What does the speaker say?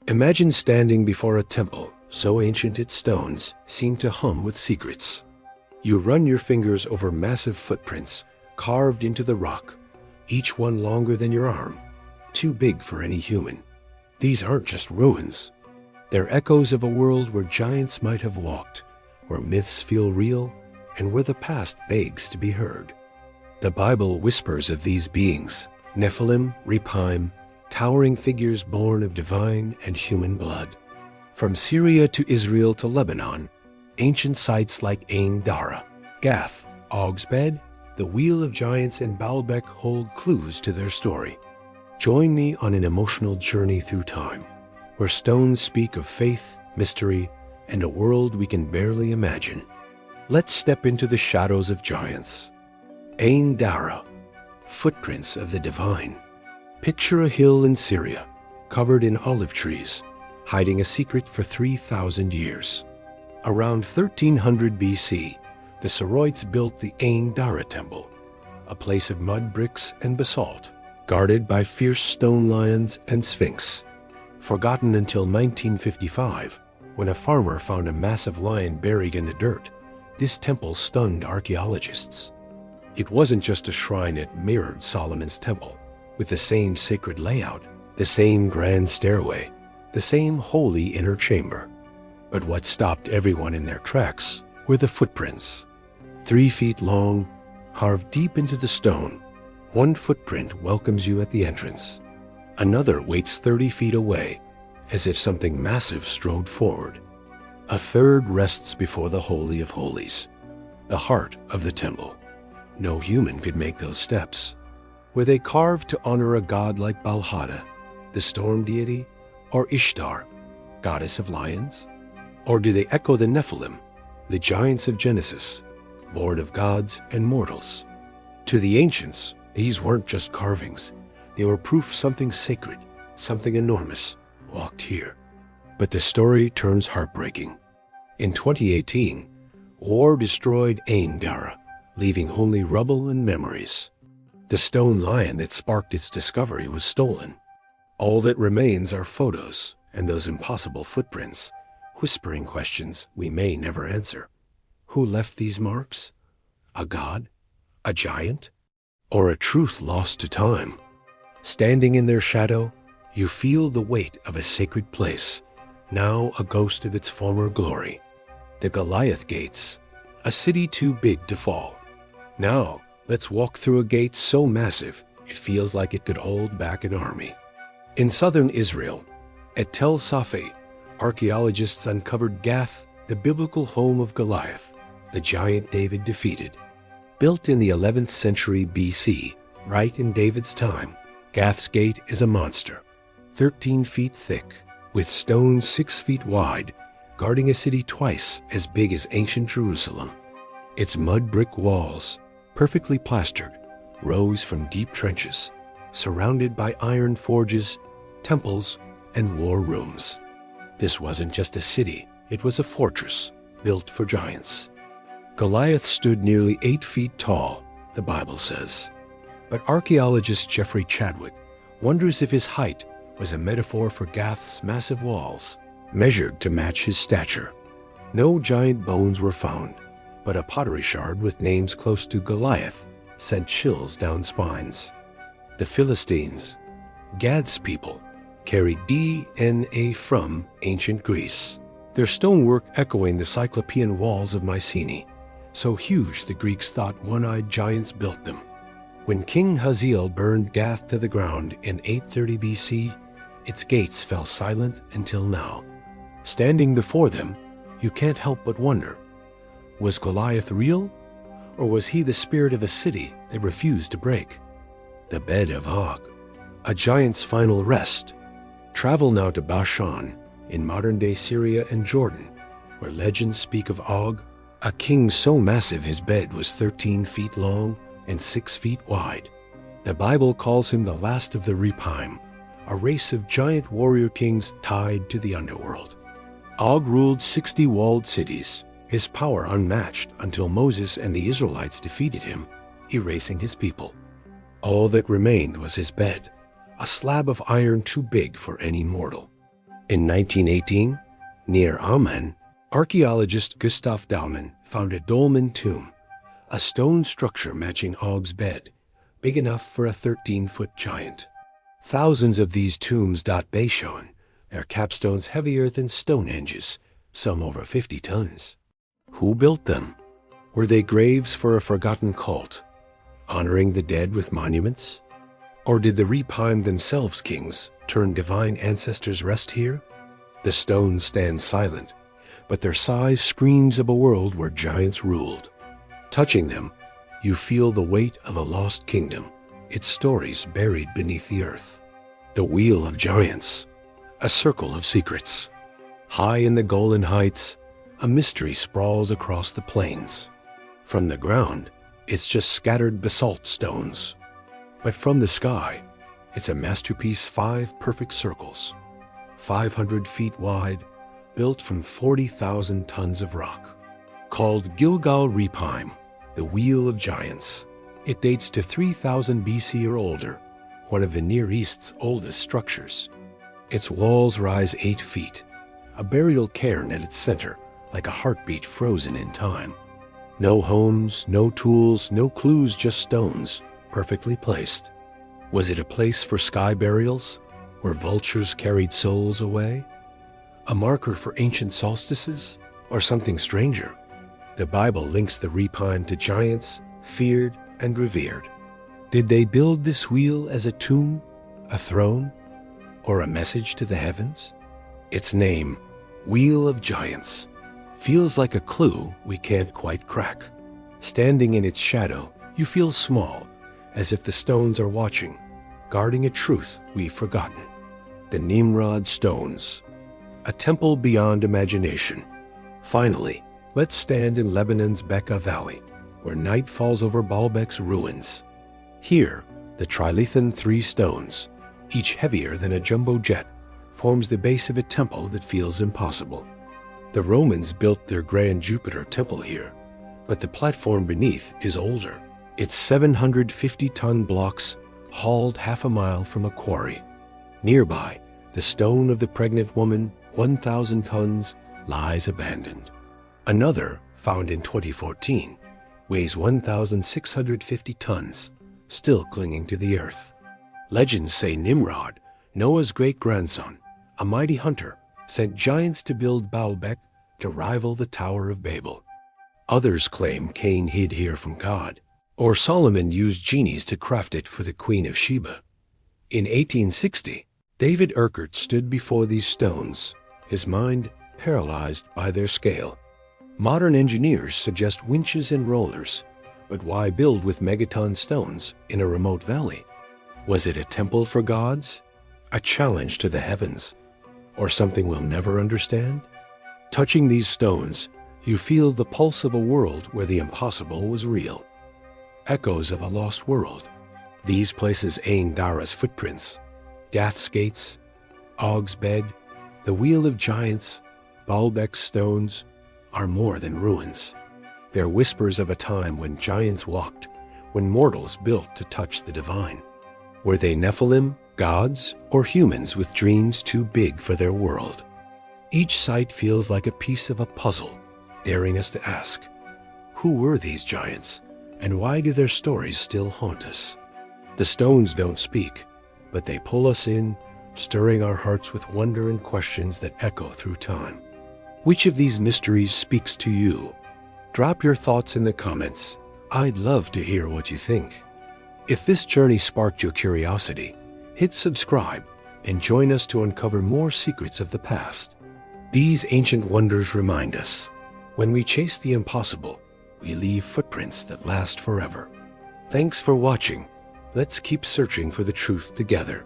Imagine standing before a temple so ancient its stones seem to hum with secrets. You run your fingers over massive footprints carved into the rock, each one longer than your arm, too big for any human. These aren't just ruins. They're echoes of a world where giants might have walked, where myths feel real, and where the past begs to be heard. The Bible whispers of these beings, Nephilim, Rephaim, towering figures born of divine and human blood. From Syria to Israel to Lebanon, ancient sites like Ain Dara, Gath, Og's Bed, the Wheel of Giants, and Baalbek hold clues to their story. Join me on an emotional journey through time, where stones speak of faith, mystery, and a world we can barely imagine. Let's step into the shadows of giants. Ain Dara, footprints of the divine. Picture a hill in Syria, covered in olive trees, hiding a secret for 3,000 years. Around 1300 BC, the Saroids built the Ain Dara temple, a place of mud bricks and basalt, guarded by fierce stone lions and sphinx. Forgotten until 1955, when a farmer found a massive lion buried in the dirt, this temple stunned archaeologists. It wasn't just a shrine, it mirrored Solomon's temple, with the same sacred layout, the same grand stairway, the same holy inner chamber. But what stopped everyone in their tracks were the footprints. 3 feet long, carved deep into the stone. One footprint welcomes you at the entrance. Another waits 30 feet away, as if something massive strode forward. A third rests before the Holy of Holies, the heart of the temple. No human could make those steps. Were they carved to honor a god like Balhada, the storm deity, or Ishtar, goddess of lions? Or do they echo the Nephilim, the giants of Genesis, lord of gods and mortals? To the ancients, these weren't just carvings. They were proof something sacred, something enormous, walked here. But the story turns heartbreaking. In 2018, war destroyed Ain Dara, leaving only rubble and memories. The stone lion that sparked its discovery was stolen. All that remains are photos and those impossible footprints, whispering questions we may never answer. Who left these marks? A god? A giant? Or a truth lost to time? Standing in their shadow, you feel the weight of a sacred place, now a ghost of its former glory. The Goliath gates, a city too big to fall. Now, let's walk through a gate so massive it feels like it could hold back an army. In southern Israel, at Tel Safi, archaeologists uncovered Gath, the biblical home of Goliath, the giant David defeated. Built in the 11th century BC, right in David's time, Gath's gate is a monster, 13 feet thick, with stones 6 feet wide, guarding a city twice as big as ancient Jerusalem. Its mud brick walls, perfectly plastered, rose from deep trenches, surrounded by iron forges, temples, and war rooms. This wasn't just a city, it was a fortress built for giants. Goliath stood nearly 8 feet tall, the Bible says. But archaeologist Jeffrey Chadwick wonders if his height was a metaphor for Gath's massive walls, measured to match his stature. No giant bones were found, but a pottery shard with names close to Goliath sent chills down spines. The Philistines, Gad's people, carried DNA from ancient Greece, their stonework echoing the Cyclopean walls of Mycenae, so huge the Greeks thought one-eyed giants built them. When King Hazael burned Gath to the ground in 830 BC, its gates fell silent until now. Standing before them, you can't help but wonder, was Goliath real, or was he the spirit of a city that refused to break? The bed of Og, a giant's final rest. Travel now to Bashan, in modern-day Syria and Jordan, where legends speak of Og, a king so massive his bed was 13 feet long and 6 feet wide. The Bible calls him the last of the Rephaim, a race of giant warrior kings tied to the underworld. Og ruled 60 walled cities, his power unmatched until Moses and the Israelites defeated him, erasing his people. All that remained was his bed, a slab of iron too big for any mortal. In 1918, near Amman, archaeologist Gustav Dahlmann found a dolmen tomb, a stone structure matching Og's bed, big enough for a 13-foot giant. Thousands of these tombs dot Bayshon, their capstones heavier than Stonehenge's, some over 50 tons. Who built them? Were they graves for a forgotten cult, honoring the dead with monuments? Or did the Repine themselves kings turn divine ancestors rest here? The stones stand silent, but their size screams of a world where giants ruled. Touching them, you feel the weight of a lost kingdom, its stories buried beneath the earth. The Wheel of Giants, a circle of secrets. High in the Golan Heights, a mystery sprawls across the plains. From the ground, it's just scattered basalt stones. But from the sky, it's a masterpiece, 5 perfect circles, 500 feet wide, built from 40,000 tons of rock. Called Gilgal Repine, the Wheel of Giants. It dates to 3000 BC or older, one of the Near East's oldest structures. Its walls rise 8 feet, a burial cairn at its center, like a heartbeat frozen in time. No homes, no tools, no clues, just stones, perfectly placed. Was it a place for sky burials, where vultures carried souls away? A marker for ancient solstices, or something stranger? The Bible links the Repine to giants, feared and revered. Did they build this wheel as a tomb, a throne, or a message to the heavens? Its name, Wheel of Giants, feels like a clue we can't quite crack. Standing in its shadow, you feel small, as if the stones are watching, guarding a truth we've forgotten. The Nimrod Stones, a temple beyond imagination. Finally, let's stand in Lebanon's Bekaa Valley, where night falls over Baalbek's ruins. Here, the trilithon 3 stones, each heavier than a jumbo jet, forms the base of a temple that feels impossible. The Romans built their grand Jupiter temple here, but the platform beneath is older. It's 750-ton blocks hauled half a mile from a quarry. Nearby, the stone of the pregnant woman, 1,000 tons, lies abandoned. Another, found in 2014, weighs 1,650 tons, still clinging to the earth. Legends say Nimrod, Noah's great-grandson, a mighty hunter, sent giants to build Baalbek to rival the Tower of Babel. Others claim Cain hid here from God, or Solomon used genies to craft it for the Queen of Sheba. In 1860, David Urquhart stood before these stones, his mind paralyzed by their scale. Modern engineers suggest winches and rollers, but why build with megaton stones in a remote valley? Was it a temple for gods, a challenge to the heavens, or something we'll never understand? Touching these stones, you feel the pulse of a world where the impossible was real. Echoes of a lost world. These places Ain Dara's footprints, Gath's gates, Og's bed, the Wheel of Giants, Baalbek's stones, are more than ruins. They're whispers of a time when giants walked, when mortals built to touch the divine. Were they Nephilim, gods, or humans with dreams too big for their world? Each site feels like a piece of a puzzle, daring us to ask, who were these giants, and why do their stories still haunt us? The stones don't speak, but they pull us in, stirring our hearts with wonder and questions that echo through time. Which of these mysteries speaks to you? Drop your thoughts in the comments. I'd love to hear what you think. If this journey sparked your curiosity, hit subscribe and join us to uncover more secrets of the past. These ancient wonders remind us, when we chase the impossible, we leave footprints that last forever. Thanks for watching. Let's keep searching for the truth together.